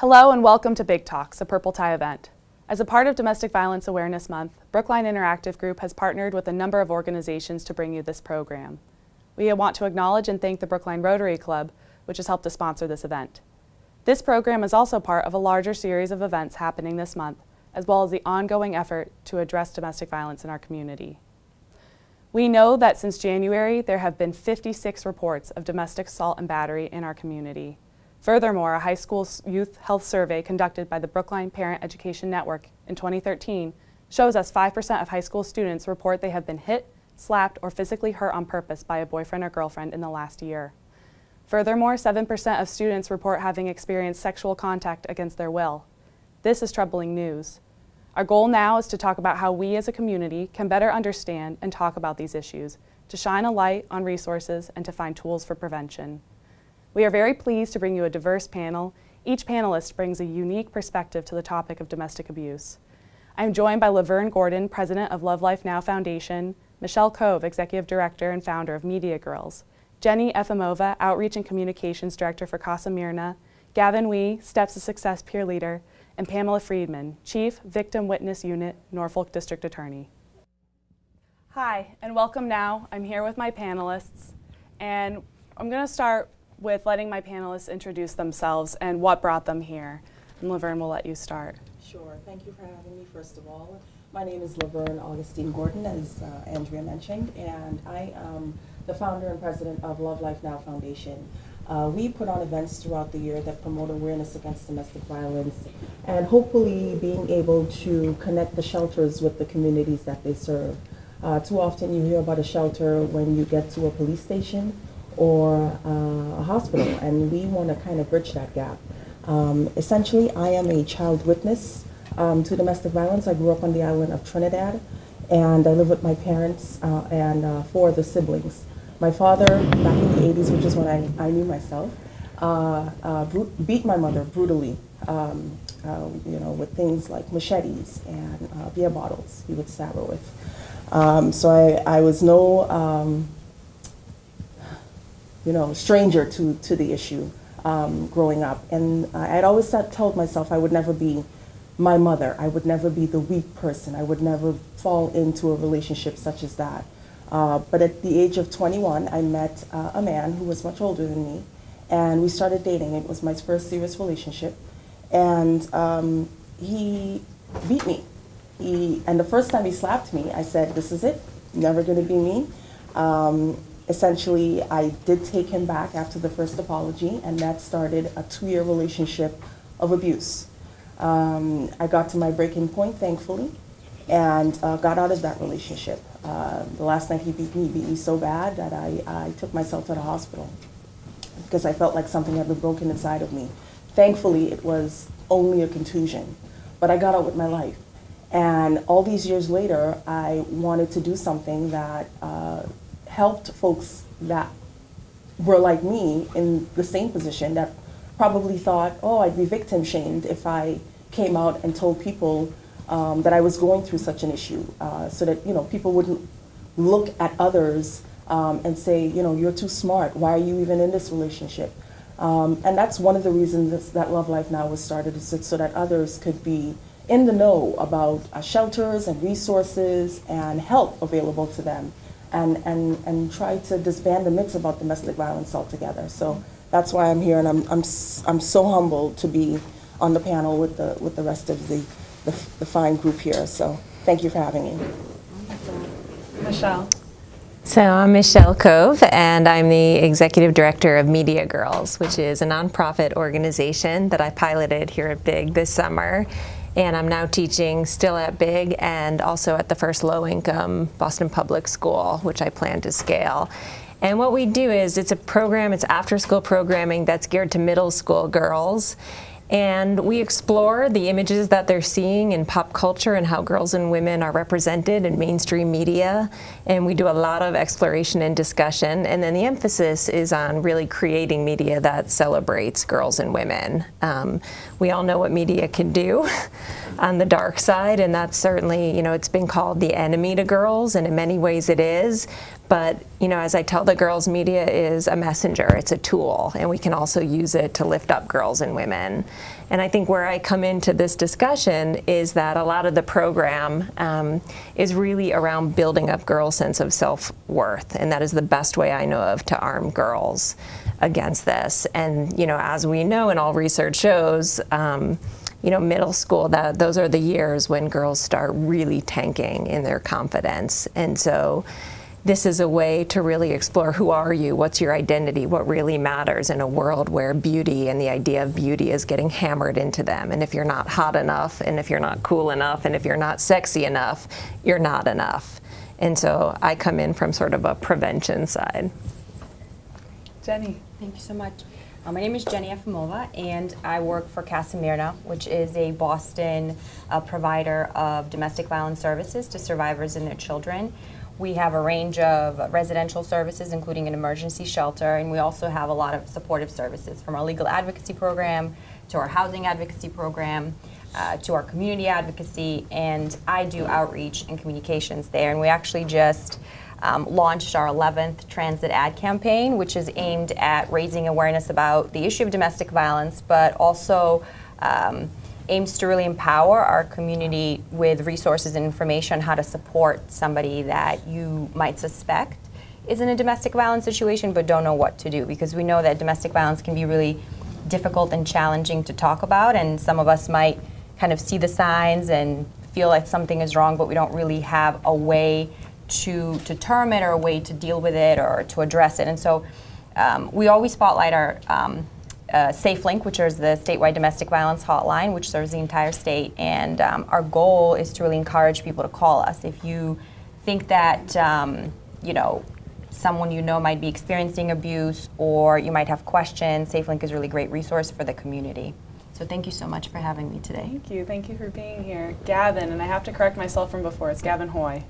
Hello and welcome to Big Talks, a Purple Tie event. As a part of Domestic Violence Awareness Month, Brookline Interactive Group has partnered with a number of organizations to bring you this program. We want to acknowledge and thank the Brookline Rotary Club, which has helped to sponsor this event. This program is also part of a larger series of events happening this month, as well as the ongoing effort to address domestic violence in our community. We know that since January, there have been 56 reports of domestic assault and battery in our community. Furthermore, a high school youth health survey conducted by the Brookline Parent Education Network in 2013 shows us 5% of high school students report they have been hit, slapped, or physically hurt on purpose by a boyfriend or girlfriend in the last year. Furthermore, 7% of students report having experienced sexual contact against their will. This is troubling news. Our goal now is to talk about how we as a community can better understand and talk about these issues, to shine a light on resources and to find tools for prevention. We are very pleased to bring you a diverse panel. Each panelist brings a unique perspective to the topic of domestic abuse. I am joined by Laverne Gordon, President of Love Life Now Foundation, Michelle Cove, Executive Director and Founder of Media Girls, Jenny Efimova, Outreach and Communications Director for Casa Mirna, Gavin Wee, Steps to Success Peer Leader, and Pamela Friedman, Chief Victim Witness Unit, Norfolk District Attorney. Hi, and welcome now. I'm here with my panelists, and I'm going to start with letting my panelists introduce themselves and what brought them here. And Laverne, will let you start. Sure. Thank you for having me, first of all. My name is Laverne Augustine Gordon, as Andrea mentioned, and I am the founder and president of Love Life Now Foundation. We put on events throughout the year that promote awareness against domestic violence and hopefully being able to connect the shelters with the communities that they serve. Too often you hear about a shelter when you get to a police station or a hospital, and we want to kind of bridge that gap. Essentially, I am a child witness to domestic violence. I grew up on the island of Trinidad, and I live with my parents and 4 other siblings. My father, back in the 80s, which is when I knew myself, beat my mother brutally, with things like machetes and beer bottles he would stab her with. So I was no stranger to the issue growing up. And I'd always told myself I would never be my mother. I would never be the weak person. I would never fall into a relationship such as that. But at the age of 21, I met a man who was much older than me, and we started dating. It was my first serious relationship. And he beat me. And the first time he slapped me, I said, this is it, never gonna be me. Essentially, I did take him back after the first apology, and that started a 2-year relationship of abuse. I got to my breaking point, thankfully, and got out of that relationship. The last night he beat me so bad that I took myself to the hospital because I felt like something had been broken inside of me. Thankfully, it was only a contusion, but I got out with my life. And all these years later, I wanted to do something that helped folks that were like me in the same position, that probably thought, oh, I'd be victim shamed if I came out and told people that I was going through such an issue, so that people wouldn't look at others and say, you're too smart, why are you even in this relationship? And that's one of the reasons that Love Life Now was started, is so that others could be in the know about shelters and resources and help available to them, and try to disband the myths about domestic violence altogether. So that's why I'm here, and I'm so humbled to be on the panel with the rest of the fine group here. So thank you for having me. Michelle. So I'm Michelle Cove, and I'm the Executive Director of Media Girls, which is a nonprofit organization that I piloted here at Big this summer. And I'm now teaching still at Big and also at the first low-income Boston Public School, which I plan to scale. And what we do is it's after-school programming that's geared to middle school girls. And we explore the images that they're seeing in pop culture and how girls and women are represented in mainstream media. And we do a lot of exploration and discussion. And then the emphasis is on really creating media that celebrates girls and women. We all know what media can do on the dark side, and that's certainly, it's been called the enemy to girls, and in many ways it is. But, you know, as I tell the girls, media is a messenger, it's a tool, and we can also use it to lift up girls and women. And I think where I come into this discussion is that a lot of the program is really around building up girls' sense of self-worth, and that is the best way I know of to arm girls against this. And, you know, as we know and all research shows, you know, middle school, those are the years when girls start really tanking in their confidence. And so this is a way to really explore, who are you, what's your identity, what really matters in a world where beauty and the idea of beauty is getting hammered into them. And if you're not hot enough, and if you're not cool enough, and if you're not sexy enough, you're not enough. And so I come in from sort of a prevention side. Jenny. Thank you so much. My name is Jenny Efimova, and I work for Casa Mirna, which is a Boston provider of domestic violence services to survivors and their children. We have a range of residential services, including an emergency shelter, and we also have a lot of supportive services, from our legal advocacy program to our housing advocacy program to our community advocacy, and I do outreach and communications there. And we actually just launched our 11th transit ad campaign, which is aimed at raising awareness about the issue of domestic violence, but also aims to really empower our community with resources and information on how to support somebody that you might suspect is in a domestic violence situation but don't know what to do, because we know that domestic violence can be really difficult and challenging to talk about, and some of us might kind of see the signs and feel like something is wrong, but we don't really have a way to term it or a way to deal with it or to address it. And so we always spotlight our SafeLink, which is the statewide domestic violence hotline, which serves the entire state. And our goal is to really encourage people to call us. If you think that you know, someone you know might be experiencing abuse, or you might have questions, SafeLink is a really great resource for the community. So thank you so much for having me today. Thank you. Thank you for being here. Gavin, and I have to correct myself from before, it's Gavin Hoy.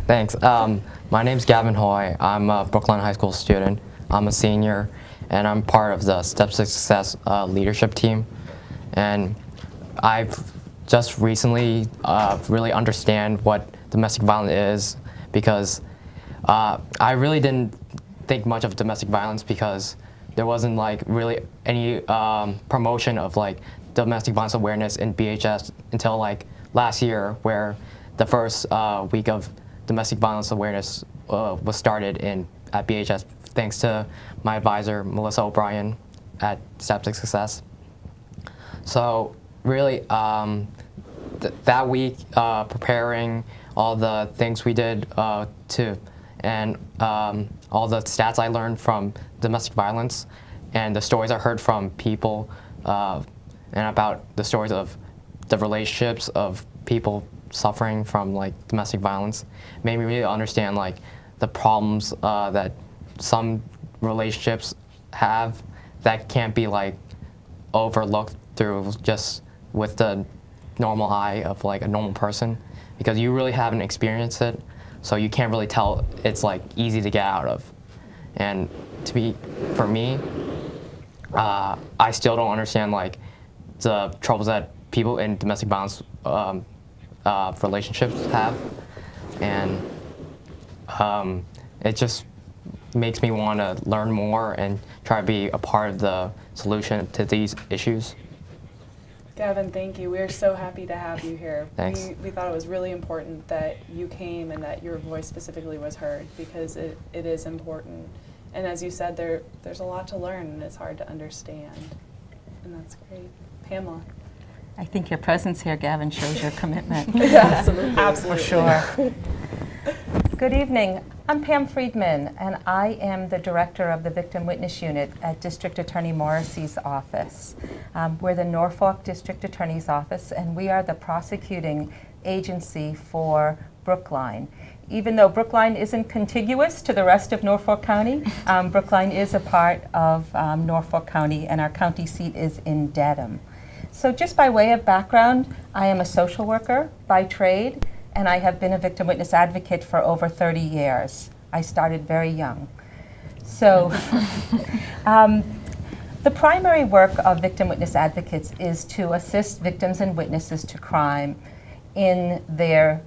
Thanks. My name's Gavin Hoy. I'm a Brookline High School student. I'm a senior, and I'm part of the Steps to Success leadership team. And I've just recently really understand what domestic violence is, because I really didn't think much of domestic violence because there wasn't like really any promotion of like domestic violence awareness in BHS until like last year, where the first week of domestic violence awareness was started at BHS, thanks to my advisor, Melissa O'Brien at Steps to Success. So really, that week, preparing all the things we did and all the stats I learned from domestic violence and the stories I heard from people and about the stories of the relationships of people suffering from like domestic violence made me really understand like the problems that some relationships have that can't be like overlooked through just with the normal eye of like a normal person, because you really haven't experienced it, so you can't really tell it's like easy to get out of. And for me, I still don't understand like the troubles that people in domestic violence relationships have, and it just makes me want to learn more and try to be a part of the solution to these issues. Gavin, thank you. We're so happy to have you here. Thanks. We thought it was really important that you came and that your voice specifically was heard, because it is important. And as you said, there's a lot to learn and it's hard to understand. And that's great. Pamela. I think your presence here, Gavin, shows your commitment. Absolutely. Absolutely. For sure. Good evening. I'm Pam Friedman, and I am the director of the Victim Witness Unit at District Attorney Morrissey's office. We're the Norfolk District Attorney's Office, and we are the prosecuting agency for Brookline. Even though Brookline isn't contiguous to the rest of Norfolk County, Brookline is a part of Norfolk County, and our county seat is in Dedham. So just by way of background, I am a social worker by trade, and I have been a victim witness advocate for over 30 years. I started very young. So the primary work of victim witness advocates is to assist victims and witnesses to crime in their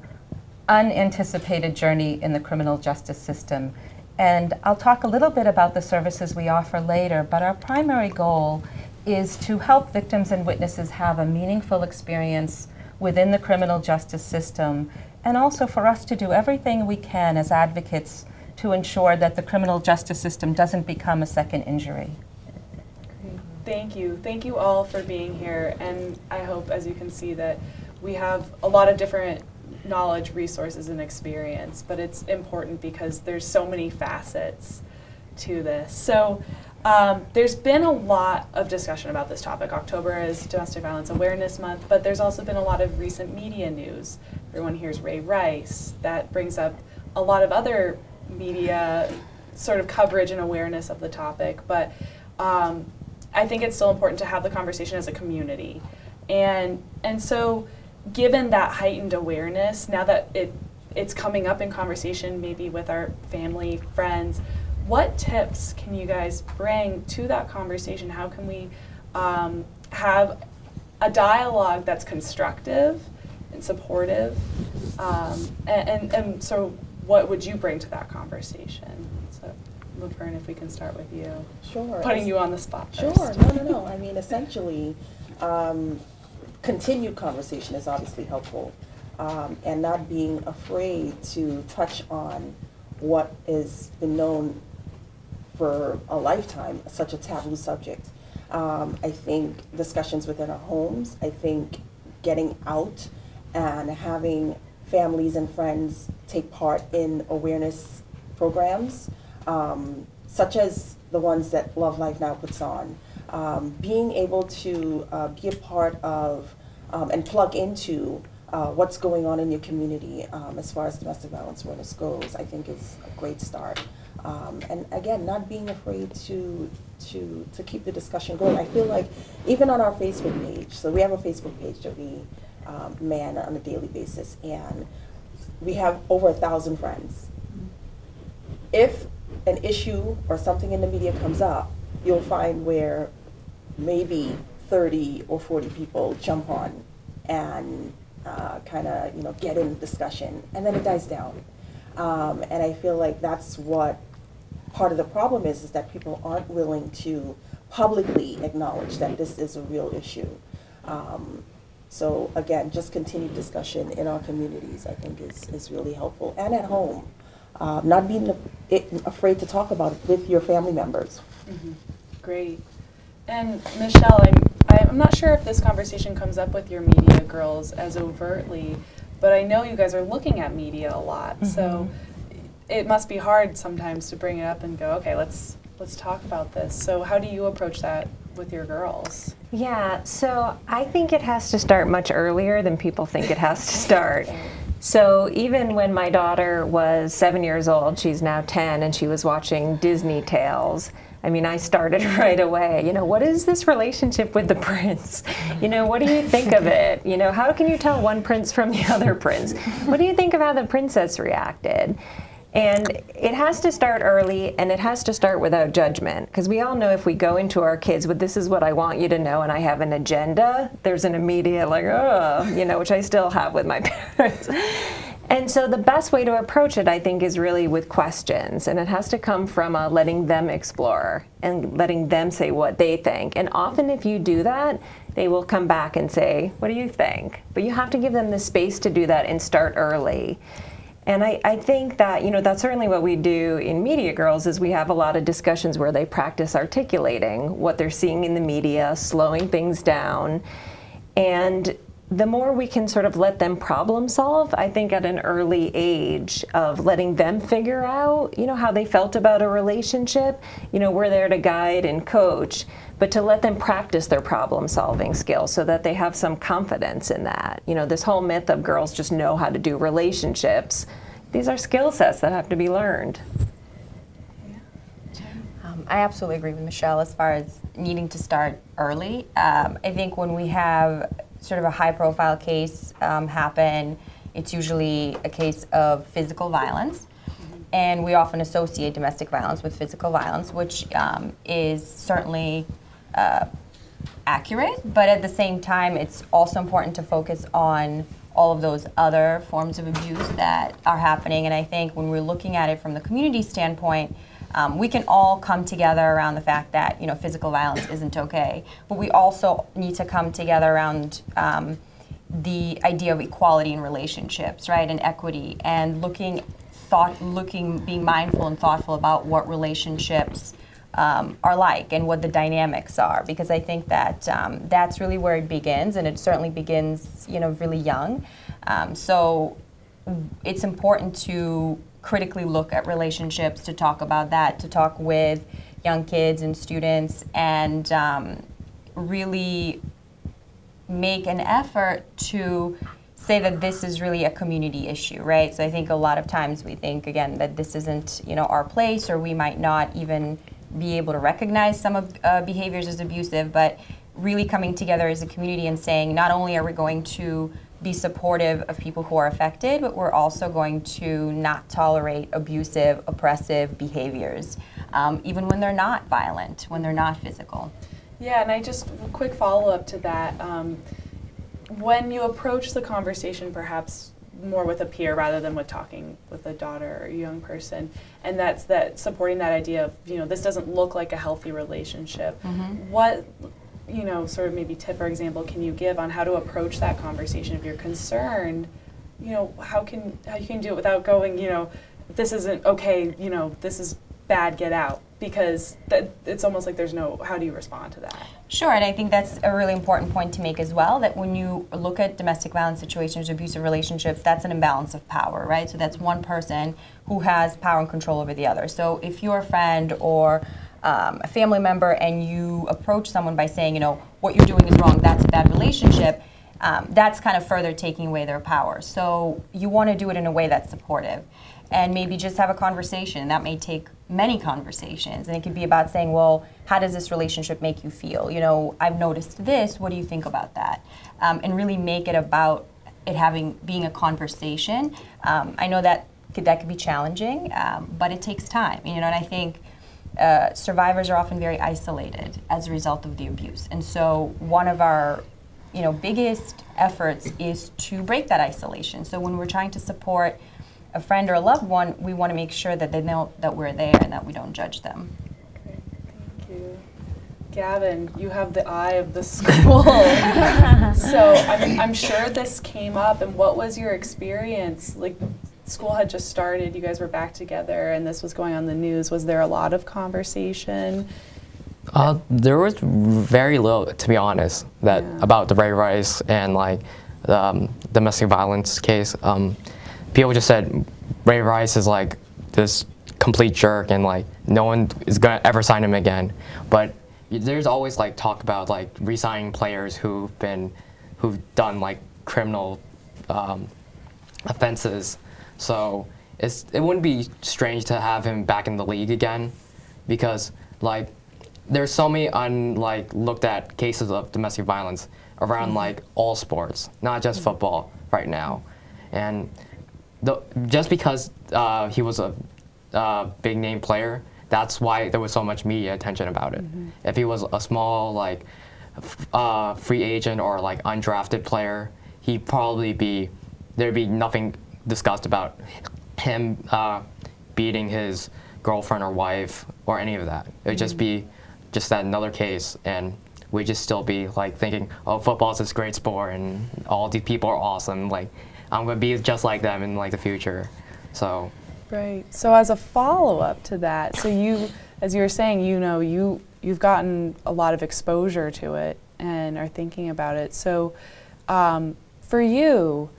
unanticipated journey in the criminal justice system. And I'll talk a little bit about the services we offer later, but our primary goal is to help victims and witnesses have a meaningful experience within the criminal justice system, and also for us to do everything we can as advocates to ensure that the criminal justice system doesn't become a second injury. Thank you. Thank you all for being here, and I hope, as you can see, that we have a lot of different knowledge, resources, and experience, but it's important because there's so many facets to this. So there's been a lot of discussion about this topic. October is Domestic Violence Awareness Month, but there's also been a lot of recent media news. Everyone hears Ray Rice. That brings up a lot of other media sort of coverage and awareness of the topic, but I think it's still important to have the conversation as a community. And so given that heightened awareness, now that it's coming up in conversation maybe with our family, friends, what tips can you guys bring to that conversation? How can we have a dialogue that's constructive and supportive? And so what would you bring to that conversation? So Laverne, if we can start with you. Sure. Putting you on the spot Sure, first. no. I mean, essentially, continued conversation is obviously helpful, and not being afraid to touch on what has been known for a lifetime, such a taboo subject. I think discussions within our homes, I think getting out and having families and friends take part in awareness programs, such as the ones that Love Life Now puts on. Being able to be a part of and plug into what's going on in your community as far as domestic violence awareness goes, I think is a great start. And again, not being afraid to keep the discussion going. I feel like even on our Facebook page, so we have a Facebook page that we man on a daily basis, and we have over 1,000 friends. If an issue or something in the media comes up, you'll find where maybe 30 or 40 people jump on and kind of get in the discussion, and then it dies down. And I feel like that's what part of the problem is that people aren't willing to publicly acknowledge that this is a real issue. So again, just continued discussion in our communities, I think, is really helpful, and at home. Not being afraid to talk about it with your family members. Mm-hmm. Great. And Michelle, I'm not sure if this conversation comes up with your media girls as overtly, but I know you guys are looking at media a lot, mm-hmm. So it must be hard sometimes to bring it up and go, okay, let's talk about this. So how do you approach that with your girls? Yeah, so I think it has to start much earlier than people think it has to start. So even when my daughter was 7 years old, she's now 10, and she was watching Disney Tales, I mean, I started right away. What is this relationship with the prince? What do you think of it? How can you tell one prince from the other prince? What do you think of how the princess reacted? And it has to start early, and it has to start without judgment, because we all know if we go into our kids with, this is what I want you to know, and I have an agenda, there's an immediate which I still have with my parents. And so the best way to approach it, I think, is really with questions, and it has to come from letting them explore and letting them say what they think. And often if you do that, they will come back and say, what do you think? But you have to give them the space to do that and start early. And I think that, that's certainly what we do in Media Girls, is we have a lot of discussions where they practice articulating what they're seeing in the media, slowing things down. And the more we can sort of let them problem solve, I think at an early age, of letting them figure out, how they felt about a relationship, we're there to guide and coach, but to let them practice their problem solving skills so that they have some confidence in that. This whole myth of girls just know how to do relationships, these are skill sets that have to be learned. I absolutely agree with Michelle as far as needing to start early. I think when we have sort of a high-profile case happen, it's usually a case of physical violence, and we often associate domestic violence with physical violence, which is certainly accurate, but at the same time, it's also important to focus on all of those other forms of abuse that are happening. And I think when we're looking at it from the community standpoint, we can all come together around the fact that, you know, physical violence isn't okay, but we also need to come together around the idea of equality in relationships, right, and equity, and being mindful and thoughtful about what relationships are like and what the dynamics are, because I think that that's really where it begins, and it certainly begins, you know, really young. So it's important to critically look at relationships, to talk about that, to talk with young kids and students, and really make an effort to say that this is really a community issue, right? So I think a lot of times we think, again, that this isn't, you know, our place, or we might not even be able to recognize some of behaviors as abusive, but really coming together as a community and saying, not only are we going to be supportive of people who are affected, but we're also going to not tolerate abusive, oppressive behaviors, even when they're not violent, when they're not physical. Yeah, and a quick follow-up to that. When you approach the conversation perhaps more with a peer rather than with talking with a daughter or a young person, and that's that supporting that idea of, you know, this doesn't look like a healthy relationship. What, you know, sort of maybe tip or example can you give on how to approach that conversation if you're concerned? You know, how you can do it without going, you know, this isn't okay, you know, this is bad, get out, because it's almost like there's no, how do you respond to that? Sure, and I think that's a really important point to make as well, that when you look at domestic violence situations, abusive relationships, that's an imbalance of power, right? So that's one person who has power and control over the other. So if you're a friend or a family member and you approach someone by saying, you know, what you're doing is wrong, that's a bad relationship, that's kind of further taking away their power. So you want to do it in a way that's supportive, and maybe just have a conversation. That may take many conversations, and it could be about saying, well, how does this relationship make you feel? You know, I've noticed this, what do you think about that? And really make it about it being a conversation. I know that could be challenging, but it takes time, you know, and I think survivors are often very isolated as a result of the abuse. And so one of our, you know, biggest efforts is to break that isolation. So when we're trying to support a friend or a loved one, we want to make sure that they know that we're there and that we don't judge them. Great, thank you. Gavin, you have the eye of the school. So I'm sure this came up, and what was your experience? Like, school had just started, you guys were back together, and this was going on the news. Was there a lot of conversation? There was very little, to be honest, about the Ray Rice and like the domestic violence case. People just said Ray Rice is like this complete jerk, and like no one is gonna ever sign him again. But there's always like talk about like re-signing players who've done like criminal offenses. So it wouldn't be strange to have him back in the league again, because like there's so many looked at cases of domestic violence around like all sports, not just football right now. And just because he was a big name player, that's why there was so much media attention about it. If he was a small like free agent or like undrafted player, there'd be nothing discussed about him beating his girlfriend or wife or any of that. It would just be just that another case, and we'd just still be like thinking, oh, football's this great sport and all these people are awesome, like I'm gonna be just like them in like the future. So right. So as a follow-up to that, so you, as you were saying, you know, you've gotten a lot of exposure to it and are thinking about it. So for you,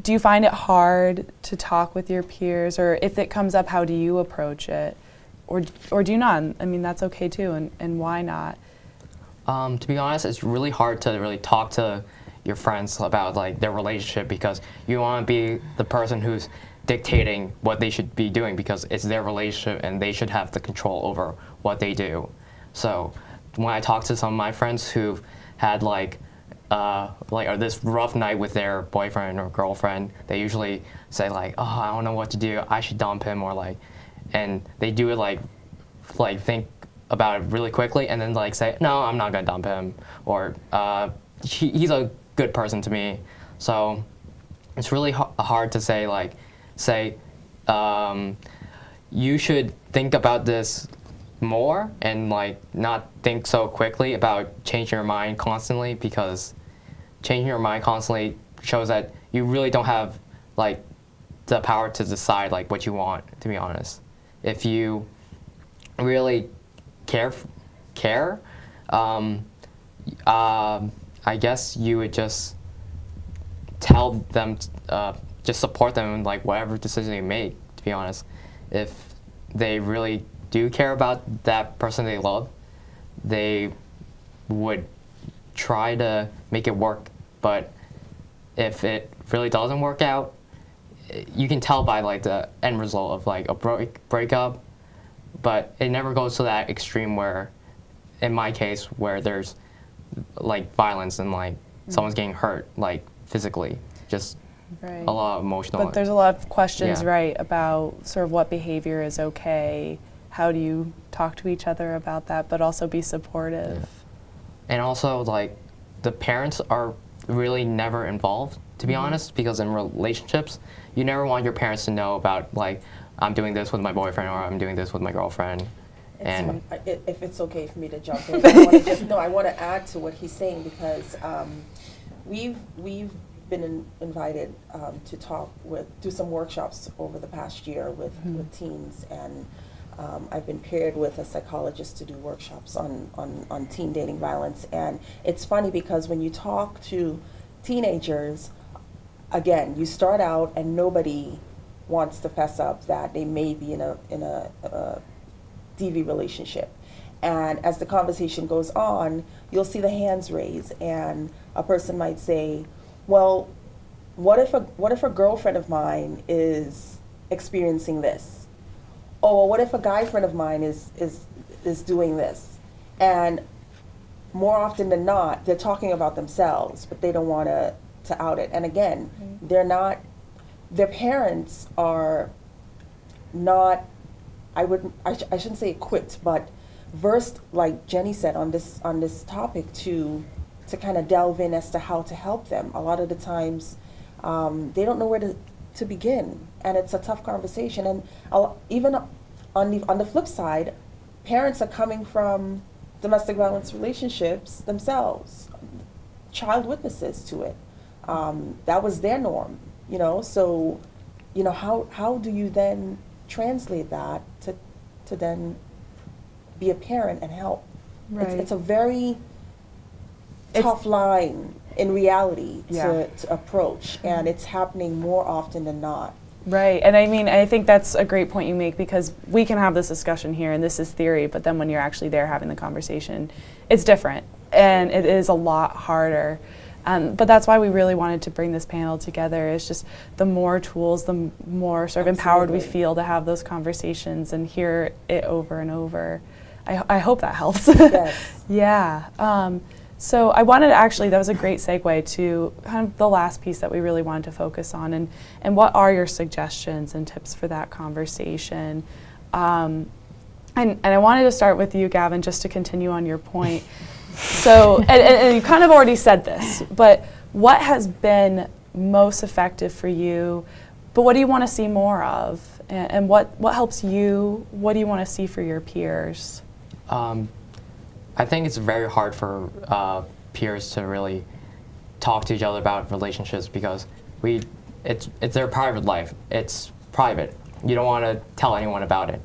do you find it hard to talk with your peers, or if it comes up, how do you approach it? Or do you not? I mean, that's okay too, and why not? To be honest, it's really hard to really talk to your friends about like their relationship, because you want to be the person who's dictating what they should be doing, because it's their relationship and they should have the control over what they do. So when I talk to some of my friends who've had this rough night with their boyfriend or girlfriend, they usually say like, oh, I don't know what to do, I should dump him, or like, and they do it like think about it really quickly and then like say, no, I'm not gonna dump him, or he's a good person to me. So it's really hard to say you should think about this more and like not think so quickly about changing your mind constantly, because changing your mind constantly shows that you really don't have like the power to decide like what you want, to be honest. If you really care, I guess you would just tell them, just support them in like whatever decision they make, to be honest. If they really do care about that person they love, they would try to make it work. But if it really doesn't work out, you can tell by like the end result of like a breakup, but it never goes to that extreme where, in my case, where there's like violence and like someone's getting hurt like physically, just Right. a lot of emotional. But there's a lot of questions, Yeah. right, about sort of what behavior is okay, how do you talk to each other about that, but also be supportive. Yeah. And also, like, the parents are really never involved, to be honest, because in relationships, you never want your parents to know about, like, I'm doing this with my boyfriend or I'm doing this with my girlfriend. And If it's okay for me to jump in, I want to add to what he's saying, because we've been invited to do some workshops over the past year with teens, and I've been paired with a psychologist to do workshops on teen dating violence. And it's funny because when you talk to teenagers, again, you start out and nobody wants to fess up that they may be in a DV relationship. And as the conversation goes on, you'll see the hands raise, and a person might say, well, what if a girlfriend of mine is experiencing this? Oh, well, what if a guy friend of mine is doing this? And more often than not, they're talking about themselves, but they don't want to out it. And again, their parents are not, I shouldn't say equipped, but versed, like Jenny said, on this topic to kind of delve in as to how to help them. A lot of the times, they don't know where to begin, and it's a tough conversation. And even on the flip side, parents are coming from domestic violence relationships themselves, child witnesses to it. That was their norm, So, how do you then translate that to then be a parent and help? Right. It's a very tough line in reality to approach, and it's happening more often than not. Right, and I mean, I think that's a great point you make, because we can have this discussion here and this is theory, but then when you're actually there having the conversation, it's different and it is a lot harder. But that's why we really wanted to bring this panel together. It's just the more tools, the more sort of empowered we feel to have those conversations and hear it over and over. I hope that helps. Yes. Yeah. So I wanted to that was a great segue to kind of the last piece that we really wanted to focus on, and what are your suggestions and tips for that conversation? And I wanted to start with you, Gavin, just to continue on your point. So, and you kind of already said this, but what has been most effective for you, but what do you want to see more of? And what helps you? What do you want to see for your peers? I think it's very hard for peers to really talk to each other about relationships, because it's their private life. It's private. You don't want to tell anyone about it.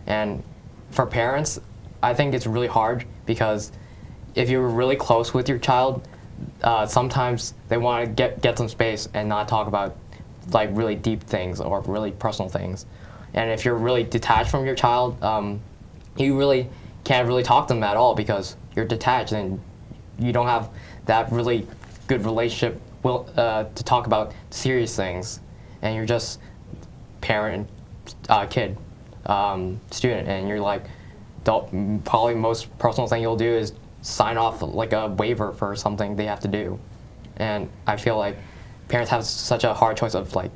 And for parents, I think it's really hard, because if you're really close with your child, sometimes they want to get some space and not talk about like really deep things or really personal things. And if you're really detached from your child, you really can't really talk to them at all, because you're detached and you don't have that really good relationship to talk about serious things. And you're just parent, kid, student, and you're like, probably most personal thing you'll do is sign off like a waiver for something they have to do. And I feel like parents have such a hard choice of like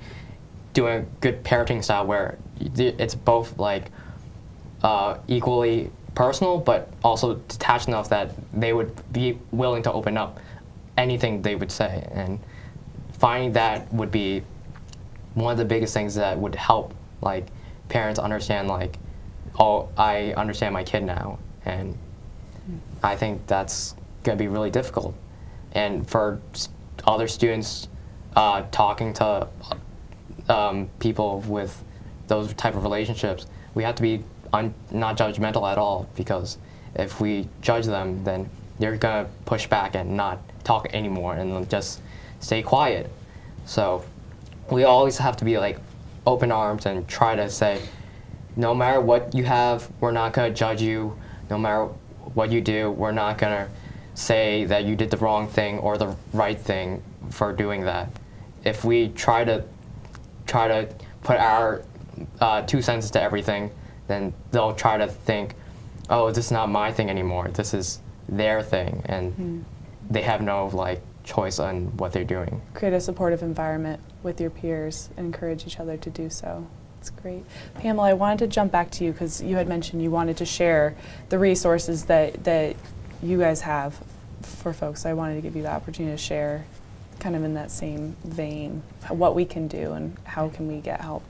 doing a good parenting style where it's both like equally personal, but also detached enough that they would be willing to open up anything they would say. And finding that would be one of the biggest things that would help like parents understand like, oh, I understand my kid now, and I think that's going to be really difficult. And for other students talking to people with those type of relationships, we have to be not judgmental at all, because if we judge them, then they're going to push back and not talk anymore and they'll just stay quiet. So we always have to be like open arms and try to say, no matter what you have, we're not going to judge you. No matter what you do, we're not going to say that you did the wrong thing or the right thing for doing that. If we try to put our 2 cents to everything, then they'll try to think, oh, this is not my thing anymore. This is their thing, and they have no like choice on what they're doing. Create a supportive environment with your peers and encourage each other to do so. That's great. Pamela, I wanted to jump back to you because you had mentioned you wanted to share the resources that you guys have for folks. I wanted to give you the opportunity to share kind of in that same vein what we can do and how can we get help.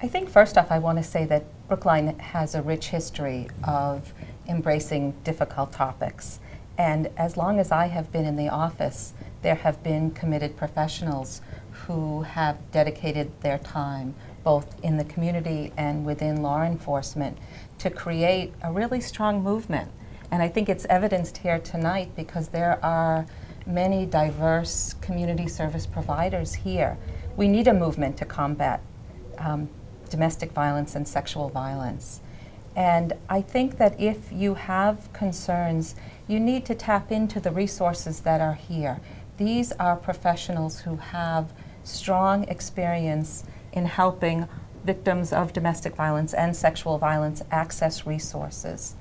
I think first off I want to say that Brookline has a rich history of embracing difficult topics, and as long as I have been in the office, there have been committed professionals who have dedicated their time both in the community and within law enforcement to create a really strong movement. And I think it's evidenced here tonight because there are many diverse community service providers here. We need a movement to combat domestic violence and sexual violence. And I think that if you have concerns, you need to tap into the resources that are here. These are professionals who have strong experience in helping victims of domestic violence and sexual violence access resources.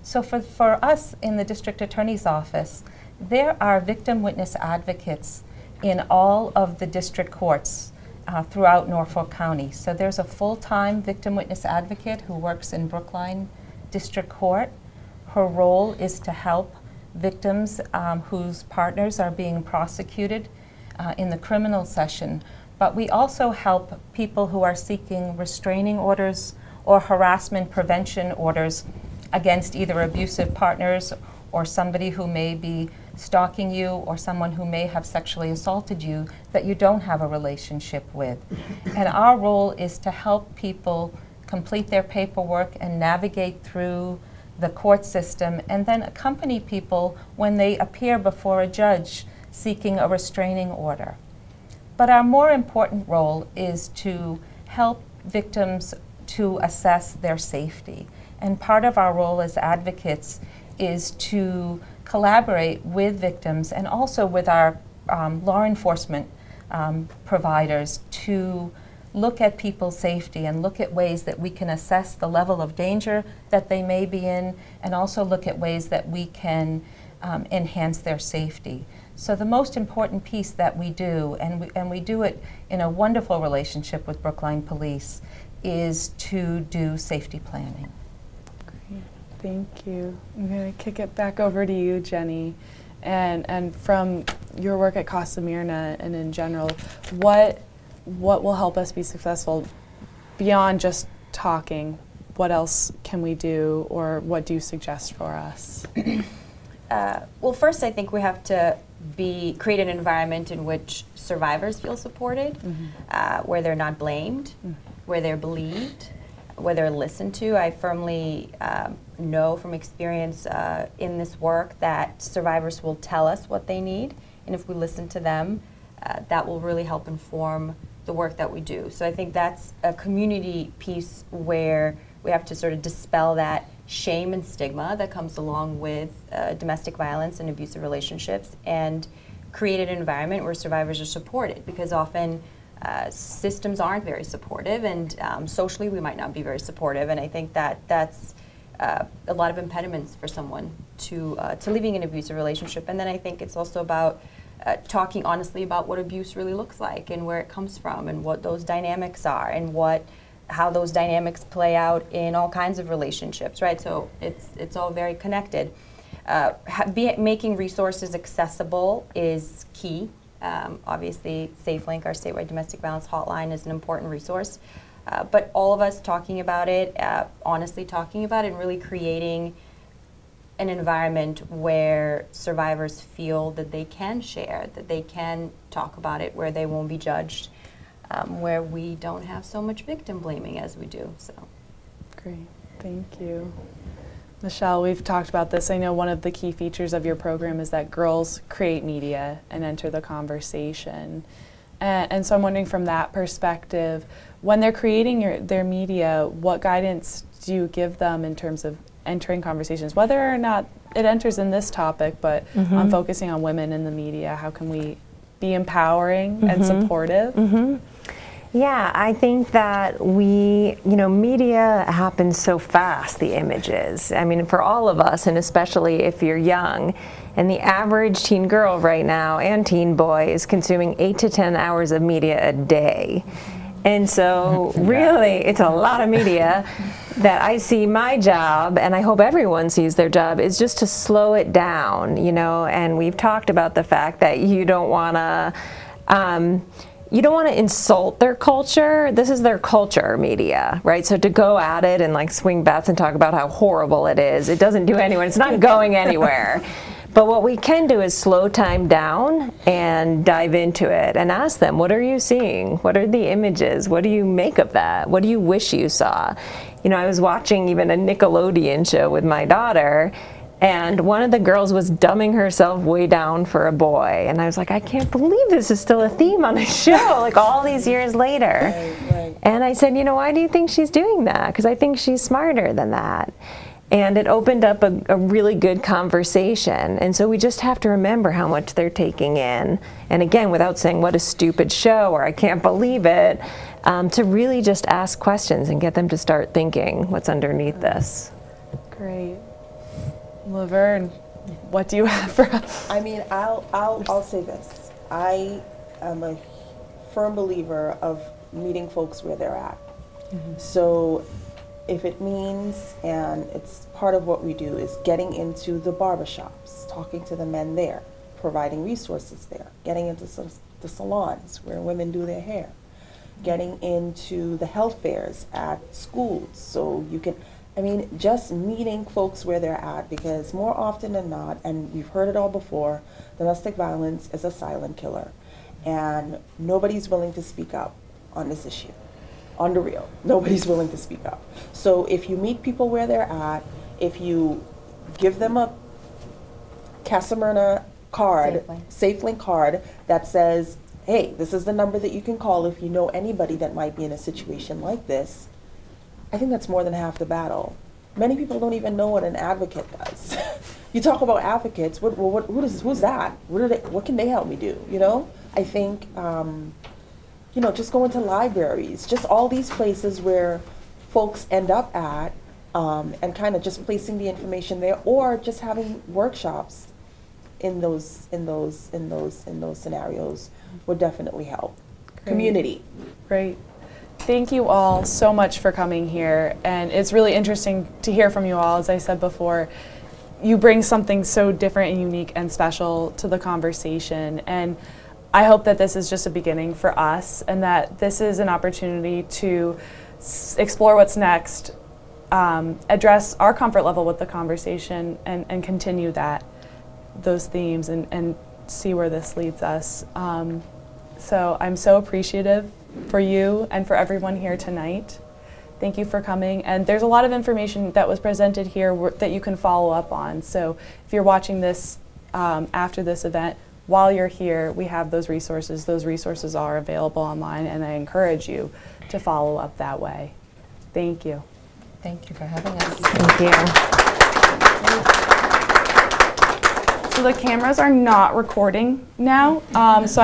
So for us in the District Attorney's Office, there are victim witness advocates in all of the district courts throughout Norfolk County. So there's a full-time victim witness advocate who works in Brookline District Court. Her role is to help victims whose partners are being prosecuted in the criminal session. But we also help people who are seeking restraining orders or harassment prevention orders against either abusive partners or somebody who may be stalking you or someone who may have sexually assaulted you that you don't have a relationship with. And our role is to help people complete their paperwork and navigate through the court system and then accompany people when they appear before a judge seeking a restraining order. But our more important role is to help victims to assess their safety. And part of our role as advocates is to collaborate with victims and also with our law enforcement providers to look at people's safety and look at ways that we can assess the level of danger that they may be in, and also look at ways that we can enhance their safety. So the most important piece that we do, and we do it in a wonderful relationship with Brookline Police, is to do safety planning. Great, thank you. I'm going to kick it back over to you, Jenny. And from your work at Casa Mirna and in general, what will help us be successful beyond just talking? What else can we do, or what do you suggest for us? Well, first I think we have to create an environment in which survivors feel supported, where they're not blamed, where they're believed, where they're listened to. I firmly know from experience in this work that survivors will tell us what they need, and if we listen to them, that will really help inform the work that we do. So I think that's a community piece where we have to sort of dispel that shame and stigma that comes along with domestic violence and abusive relationships, and create an environment where survivors are supported, because often systems aren't very supportive, and socially we might not be very supportive, and I think that that's a lot of impediments for someone to leaving an abusive relationship. And then I think it's also about talking honestly about what abuse really looks like and where it comes from and what those dynamics are and how those dynamics play out in all kinds of relationships, right? So it's all very connected. Making resources accessible is key. Obviously, SafeLink, our statewide domestic violence hotline, is an important resource. But all of us talking about it, honestly talking about it, and really creating an environment where survivors feel that they can share, that they can talk about it, where they won't be judged, where we don't have so much victim blaming as we do. So, great, thank you. Michelle, we've talked about this. I know one of the key features of your program is that girls create media and enter the conversation. And so I'm wondering, from that perspective, when they're creating their media, what guidance do you give them in terms of entering conversations, whether or not it enters in this topic, but on focusing on women in the media? How can we be empowering and supportive? Yeah, I think that media happens so fast, the images. I mean, for all of us, and especially if you're young, and the average teen girl right now and teen boy is consuming 8 to 10 hours of media a day. And so really, it's a lot of media that I see my job, and I hope everyone sees their job, is just to slow it down, and we've talked about the fact that you don't want to insult their culture. This is their culture, media, right? So to go at it and like swing bats and talk about how horrible it is, it doesn't do anyone, it's not going anywhere. But what we can do is slow time down and dive into it and ask them, what are you seeing? What are the images? What do you make of that? What do you wish you saw? I was watching even a Nickelodeon show with my daughter, and one of the girls was dumbing herself way down for a boy. And I was like, I can't believe this is still a theme on a show, like all these years later. Right. And I said, why do you think she's doing that? Because I think she's smarter than that. And it opened up a really good conversation. And so we just have to remember how much they're taking in. And again, without saying, what a stupid show, or I can't believe it, to really just ask questions and get them to start thinking what's underneath this. Great. Laverne, what do you have for us? I mean, I'll say this. I am a firm believer of meeting folks where they're at. So if it means, and it's part of what we do, is getting into the barbershops, talking to the men there, providing resources there, getting into the salons where women do their hair, getting into the health fairs at schools, so you can, just meeting folks where they're at, because more often than not, and we've heard it all before, domestic violence is a silent killer, and nobody's willing to speak up on this issue. On the real, nobody's willing to speak up. So if you meet people where they're at, if you give them a Casamyrna card, SafeLink card that says, hey, this is the number that you can call if you know anybody that might be in a situation like this, I think that's more than half the battle. Many people don't even know what an advocate does. You talk about advocates, who's that? What can they help me do, I think, just going to libraries, just all these places where folks end up at, and kind of just placing the information there, or just having workshops in those scenarios would definitely help. Great. Community. Great. Thank you all so much for coming here, and it's really interesting to hear from you all. As I said before, you bring something so different and unique and special to the conversation, and I hope that this is just a beginning for us, and that this is an opportunity to explore what's next, address our comfort level with the conversation, and continue those themes and see where this leads us. So I'm so appreciative for you and for everyone here tonight. Thank you for coming. And there's a lot of information that was presented here that you can follow up on. So if you're watching this after this event, while you're here, we have those resources. Those resources are available online, and I encourage you to follow up that way. Thank you. Thank you for having us. Thank you. So the cameras are not recording now. So